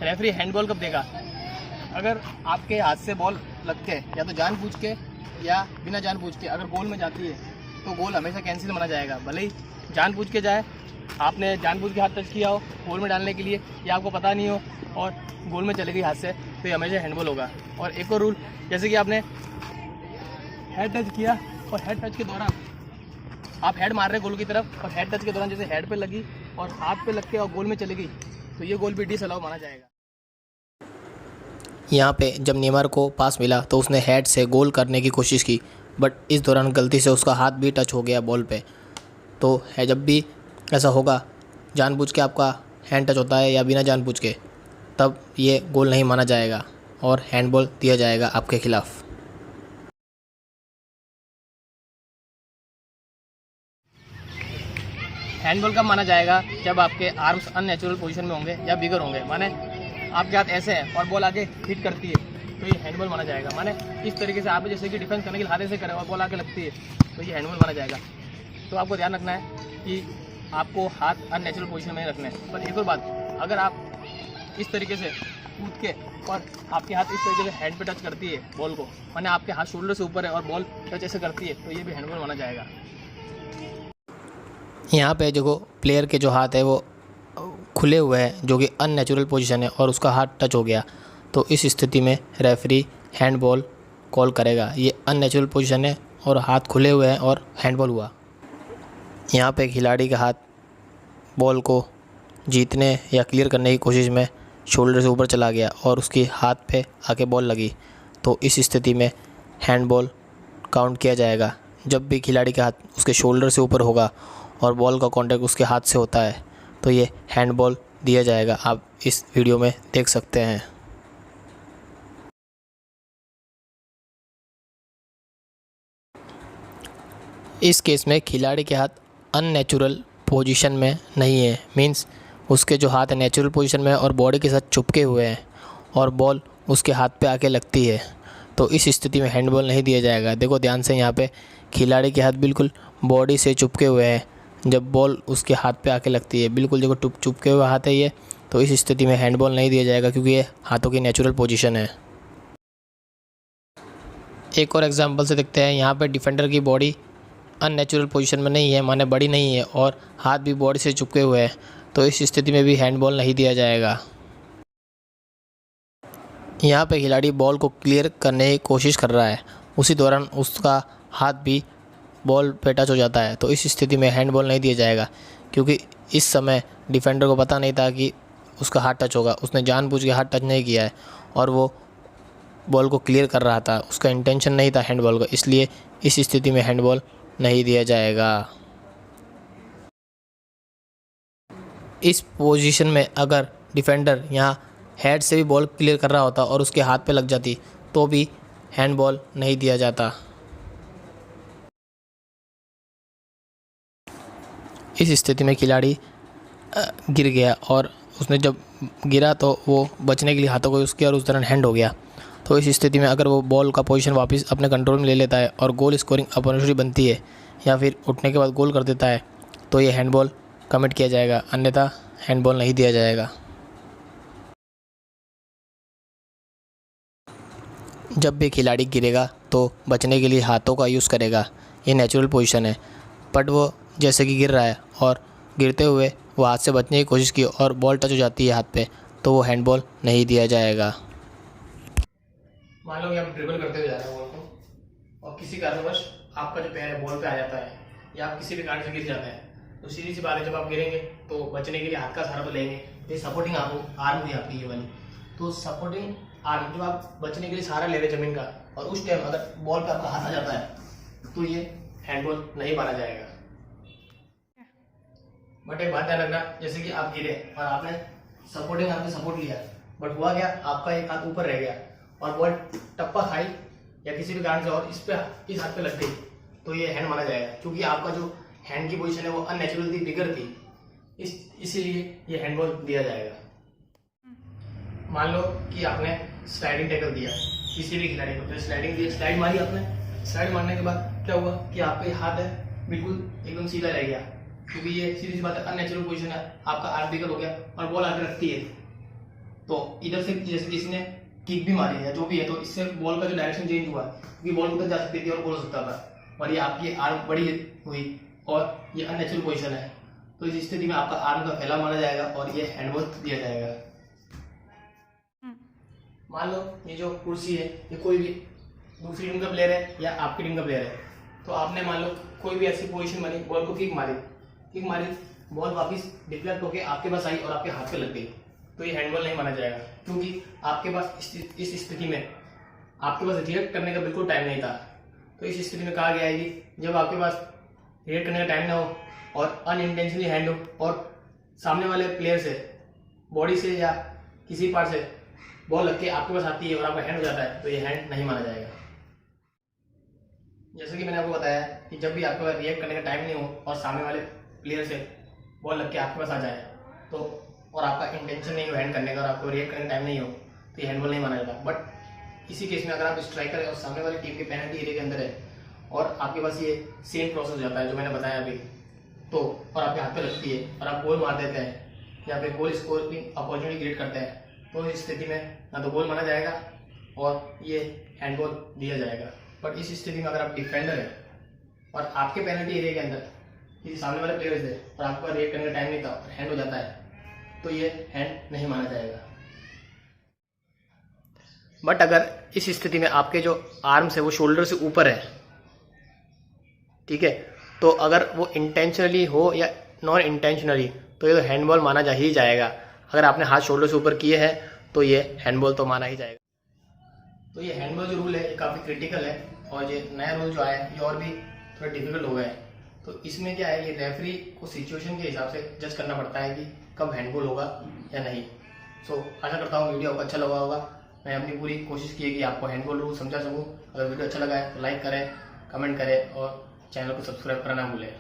Referee handball कब देगा? अगर आपके हाथ से बॉल लग के या तो जानबूझ के या बिना जानबूझ के अगर गोल में जाती है तो गोल हमेशा कैंसिल माना जाएगा। भले ही जानबूझ के जाए, आपने जानबूझ के हाथ टच किया हो गोल में डालने के लिए या आपको पता नहीं हो और गोल में चले गई हाथ से, तो ये हमेशा हैंडबॉल होगा। और एक और रूल, जैसे कि आपने हेड टच किया और हेड टच के दौरान आप हेड मार रहे गोल की तरफ और हेड टच के दौरान जैसे हेड पे लगी और हाथ पे लग के और गोल में चली गई, तो ये गोल भी डिसअलाउ माना जाएगा। यहाँ पे जब नेमार को पास मिला तो उसने हेड से गोल करने की कोशिश की, बट इस दौरान गलती से उसका हाथ भी टच हो गया बॉल पे। तो है जब भी ऐसा होगा, जानबूझ के आपका हैंड टच होता है या बिना जानबूझ के, तब ये गोल नहीं माना जाएगा और हैंडबॉल दिया जाएगा आपके खिलाफ़। हैंडबॉल कब माना जाएगा? जब आपके आर्म्स अननेचुरल पोजीशन में होंगे या बिगर होंगे, माने आपके हाथ ऐसे हैं और बॉल आगे हिट करती है, तो ये हैंडबॉल माना जाएगा। माने इस तरीके से आप जैसे कि डिफेंस करने के लिए हाथ ऐसे करें और बॉल आगे लगती है, तो ये हैंडबॉल माना जाएगा। तो आपको ध्यान रखना है कि आपको हाथ अननेचुरल पोजीशन में रखना है। पर एक और बात, अगर आप इस तरीके से कूद के और आपके हाथ इस तरीके से हैंड पे टच करती है बॉल को, माने आपके हाथ शोल्डर से ऊपर है और बॉल टच ऐसे करती है, तो ये भी हैंडबॉल माना जाएगा। यहाँ पे देखो, प्लेयर के जो हाथ है वो खुले हुए हैं, जो कि अननेचुरल पोजीशन है, और उसका हाथ टच हो गया, तो इस स्थिति में रेफरी हैंडबॉल कॉल करेगा। ये अननेचुरल पोजीशन है और हाथ खुले हुए हैं और हैंडबॉल हुआ। यहाँ पे खिलाड़ी का हाथ बॉल को जीतने या क्लियर करने की कोशिश में शोल्डर से ऊपर चला गया और उसके हाथ पे आके बॉल लगी, तो इस स्थिति में हैंडबॉल काउंट किया जाएगा। जब भी खिलाड़ी का हाथ उसके शोल्डर से ऊपर होगा और बॉल का कांटेक्ट उसके हाथ से होता है, तो ये हैंडबॉल दिया जाएगा। आप इस वीडियो में देख सकते हैं। इस केस में खिलाड़ी के हाथ अननेचुरल पोजीशन में नहीं है, मींस उसके जो हाथ है नेचुरल पोजीशन में और बॉडी के साथ चिपके हुए हैं और बॉल उसके हाथ पे आके लगती है, तो इस स्थिति में हैंडबॉल नहीं दिया जाएगा। देखो ध्यान से, यहाँ पे खिलाड़ी के हाथ बिल्कुल बॉडी से चिपके हुए हैं, जब बॉल उसके हाथ पे आके लगती है बिल्कुल देखो चिपके हुए हाथ है ये, तो इस स्थिति में हैंडबॉल नहीं दिया जाएगा क्योंकि ये हाथों की नेचुरल पोजीशन है। एक और एग्जांपल से देखते हैं। यहाँ पे डिफेंडर की बॉडी अननेचुरल पोजीशन में नहीं है, माने बड़ी नहीं है, और हाथ भी बॉडी से चिपके हुए हैं, तो इस स्थिति में भी हैंडबॉल नहीं दिया जाएगा। यहाँ पे खिलाड़ी बॉल को क्लियर करने की कोशिश कर रहा है, उसी दौरान उसका हाथ भी बॉल पे टच हो जाता है, तो इस स्थिति में हैंडबॉल नहीं दिया जाएगा क्योंकि इस समय डिफेंडर को पता नहीं था कि उसका हाथ टच होगा। उसने जानबूझ के हाथ टच नहीं किया है और वो बॉल को क्लियर कर रहा था, उसका इंटेंशन नहीं था हैंडबॉल का, इसलिए इस स्थिति में हैंडबॉल नहीं दिया जाएगा। इस पोजीशन में अगर डिफेंडर यहाँ हेड से भी बॉल क्लियर कर रहा होता और उसके हाथ पे लग जाती, तो भी हैंडबॉल नहीं दिया जाता। इस स्थिति में खिलाड़ी गिर गया और उसने जब गिरा तो वो बचने के लिए हाथों को यूज़ किया और उस दौरान हैंड हो गया, तो इस स्थिति में अगर वो बॉल का पोजीशन वापस अपने कंट्रोल में ले लेता है और गोल स्कोरिंग अपॉर्चुनिटी बनती है या फिर उठने के बाद गोल कर देता है, तो ये हैंडबॉल कमिट किया जाएगा, अन्यथा हैंडबॉल नहीं दिया जाएगा। जब भी खिलाड़ी गिरेगा तो बचने के लिए हाथों का यूज़ करेगा, ये नेचुरल पोजीशन है, बट वो जैसे कि गिर रहा है और गिरते हुए वो हाथ से बचने की कोशिश की और बॉल टच हो जाती है हाथ पे, तो वो हैंडबॉल नहीं दिया जाएगा। मान लो कि आप ड्रिबल करते हुए जा रहे हैं बॉल को और किसी कारणवश आपका जो पैर है बॉल पे आ जाता है या आप किसी भी कारण से गिर जाते हैं, तो सीधी सी बात है, जब आप गिरेंगे तो बचने के लिए हाथ का सहारा तो लेंगे। ये सपोर्टिंग आपको आर्म थी आपकी ये वाली, तो सपोर्टिंग आर्म जब आप बचने के लिए सहारा ले रहे जमीन का और उस टाइम अगर बॉल पे आपका हाथ आ जाता है, तो ये हैंडबॉल नहीं माना जाएगा। बट एक बात ध्यान रखना, जैसे कि आप गिरे और आपने सपोर्टिंग आर्म से सपोर्ट लिया, बट हुआ क्या, आपका एक हाथ ऊपर रह गया और बॉल टप्पा खाई या किसी भी कारण से और इस हाथ पे लग गई, तो ये हैंड माना जाएगा क्योंकि आपका जो हैंड की पोजीशन है वो अननेचुरल थी, बिगर थी, इसीलिए ये हैंडबॉल दिया जाएगा। मान लो कि आपने स्लाइडिंग टैकल दिया किसी भी खिलाड़ी को, तो स्लाइडिंग दी, स्लाइड मारी आपने, स्लाइड मारने के बाद क्या हुआ कि आपका ये हाथ है बिल्कुल एकदम सीधा रह गया क्योंकि ये सीधी सी बात है, अननेचुरल पोजीशन है, आपका आर्म बिगर हो गया और बॉल आगे रखती है, तो इधर से जैसे किसी ने किक भी मारी है जो भी है, तो इससे बॉल का जो डायरेक्शन चेंज हुआ, क्योंकि बॉल उधर जा सकती थी और गोल हो सकता था, और ये आपकी आर्म बड़ी हुई और ये अननेचुरल पोजीशन है, तो इस स्थिति में आपका आर्म का फैला माना जाएगा और ये हैंडबॉल दिया जाएगा। मान लो ये जो कुर्सी है ये कोई भी दूसरी टीम का प्लेयर है या आपकी टीम का प्लेयर है, तो आपने मान लो कोई भी ऐसी पोजीशन बनी, बॉल को किक मारी, बॉल वापस डिफ्लेक्ट होकर आपके पास आई और आपके हाथ पे लग गई, तो ये हैंडबॉल नहीं माना जाएगा, क्योंकि आपके पास इस स्थिति में आपके पास रिएक्ट करने का बिल्कुल टाइम नहीं था। तो इस स्थिति में कहा गया है कि जब आपके पास रिएक्ट करने का टाइम ना हो और अनइंटेंशनली हैंड हो और सामने वाले प्लेयर से बॉडी से या किसी पार्ट से बॉल लग के आपके पास आती है और आपका हैंड हो जाता है, तो ये हैंड नहीं माना जाएगा। जैसे कि मैंने आपको बताया कि जब भी आपके पास रिएक्ट करने का टाइम नहीं हो और सामने वाले प्लेयर से बॉल लग के आपके पास आ जाए, तो और आपका इंटेंशन नहीं हो हैंड करने का और आपको रिएक्ट करने का टाइम नहीं हो, तो ये हैंडबॉल नहीं माना जाता। बट इसी केस में अगर आप स्ट्राइकर है और सामने वाली टीम के पेनल्टी एरिया के अंदर है और आपके पास ये सेम प्रोसेस हो जाता है जो मैंने बताया अभी, तो और आपके हाथ पे लगती है और आप गोल मार देते हैं या फिर गोल स्कोर की अपॉर्चुनिटी क्रिएट करते हैं, तो इस स्थिति में ना तो गोल माना जाएगा और ये हैंडबॉल दिया जाएगा। बट इस स्थिति में अगर आप डिफेंडर है और आपके पेनल्टी एरिया के अंदर किसी सामने वाले प्लेयर से और आपका रिएक्ट करने का टाइम नहीं था और हैंड हो जाता है, तो ये हैंड नहीं माना जाएगा। बट अगर इस स्थिति में आपके जो आर्म्स है वो शोल्डर से ऊपर है, ठीक है, तो अगर वो इंटेंशनली हो या नॉन इंटेंशनली, तो ये तो हैंडबॉल माना जा ही जाएगा। अगर आपने हाथ शोल्डर से ऊपर किए हैं तो ये हैंडबॉल तो माना ही जाएगा। तो ये हैंडबॉल जो रूल है ये काफ़ी क्रिटिकल है और ये नया रूल जो आया है ये और भी थोड़ा डिफिकल्ट हो गया है। तो इसमें क्या है, ये रेफरी को सिचुएशन के हिसाब से जज करना पड़ता है कि कब हैंडबॉल होगा या नहीं। सो आशा करता हूँ वीडियो आपको अच्छा लगा होगा। मैं अपनी पूरी कोशिश की है कि आपको हैंडबॉल रूल समझा सकूँ। अगर वीडियो अच्छा लगा है तो लाइक करें, कमेंट करें और चैनल को सब्सक्राइब करना ना भूलें।